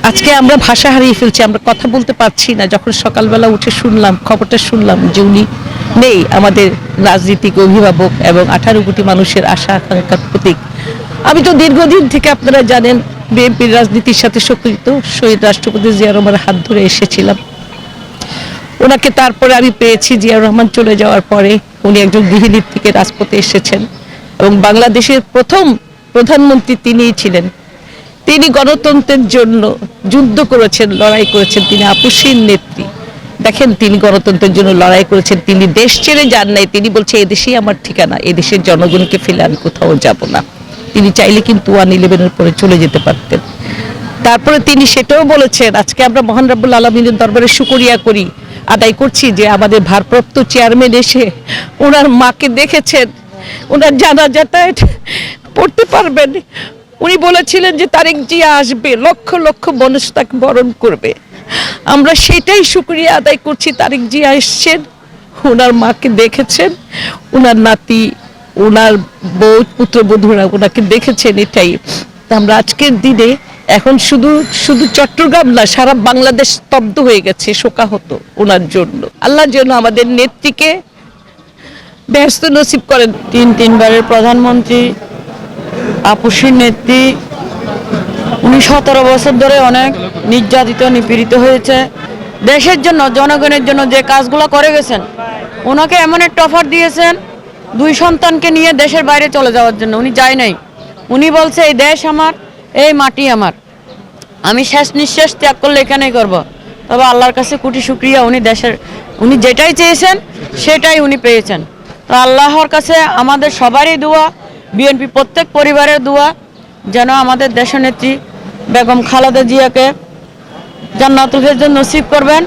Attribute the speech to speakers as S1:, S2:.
S1: আজকে আমরা ভাষা হারিয়ে ফেলছি, আমরা কথা বলতে পারছি না। যখন সকালবেলা উঠে শুনলাম, খবরটা শুনলাম যে উনি নেই, আমাদের রাজনীতিক অভিভাবক এবং 18 কোটি মানুষের আশা আকাঙ্ক্ষার প্রতীক। আমি তো দীর্ঘদিন থেকে, আপনারা জানেন, বিএনপির রাজনীতির সাথে সক্রিয়। শহীদ রাষ্ট্রপতি জিয়া রহমানের হাত ধরে এসেছিলাম ওনাকে। তারপরে আমি পেয়েছি জিয়া রহমান চলে যাওয়ার পরে উনি একজন গৃহিণীর থেকে রাজপথে এসেছেন এবং বাংলাদেশের প্রথম প্রধানমন্ত্রী তিনিই ছিলেন। তিনি গণতন্ত্রের জন্য যুদ্ধ করেছেন, লড়াই করেছেন। তিনি আপসীর নেত্রী। দেখেন, তিনি গণতন্ত্রের জন্য লড়াই করেছেন। তিনি দেশ ছেড়ে যান নাই। তিনি বলছে এদেশেই আমার ঠিকানা, এদেশের জনগণকে ফেলে আমি কোথাও যাব না। তিনি চাইলে কিন্তু 111-এর পরে চলে যেতে পারতেন। তারপরে তিনি সেটাও বলেছেন, আজকে আমরা মহান রব্বুল আলামিনের দরবারে শুকরিয়া করি, আদায় করছি যে আমাদের ভারপ্রাপ্ত চেয়ারম্যান এসে ওনার মাকে দেখেছেন, ওনার জানাজাটা পড়তে পারবেন। উনি বলেছিলেন যে তারেক জিয়া আসবে, লক্ষ লক্ষ মানুষ তাকে বরণ করবে। আমরা সেটাই শুকরিয়া আদায় করছি। তারেক জিয়া এসছেন, ওনার মাকে দেখেছেন, ওনার নাতি, ওনার বউ, পুত্রবধূরা ওনাকে দেখেছেন। এটাই আমরা আজকের দিনে এখন শুধু শুধু চট্টগ্রাম না, সারা বাংলাদেশ স্তব্ধ হয়ে গেছে শোকাহত ওনার জন্য। আল্লাহ যেন আমাদের নেত্রীকে ব্যস্ত নসিব করেন।
S2: তিনবারের প্রধানমন্ত্রী, আপসীর নেত্রী, উনি 17 বছর ধরে অনেক নির্যাতিত, নিপীড়িত হয়েছে। দেশের জন্য, জনগণের জন্য যে কাজগুলো করে গেছেন, ওনাকে এমন একটা অফার দিয়েছেন 2 সন্তানকে নিয়ে দেশের বাইরে চলে যাওয়ার জন্য। উনি যায় নাই। উনি বলছে এই দেশ আমার, এই মাটি আমার, আমি শেষ নিঃশ্বাস ত্যাগ করলে এখানেই করব। তবে আল্লাহর কাছে কোটি শুকরিয়া, উনি যেটাই চেয়েছেন সেটাই উনি পেয়েছেন। তো আল্লাহর কাছে আমাদের সবারই দোয়া, বিএনপি প্রত্যেক পরিবারের দোয়া, যেন আমাদের দেশনেত্রী বেগম খালেদা জিয়াকে জান্নাতুল ফেরদৌস নসিব করবেন।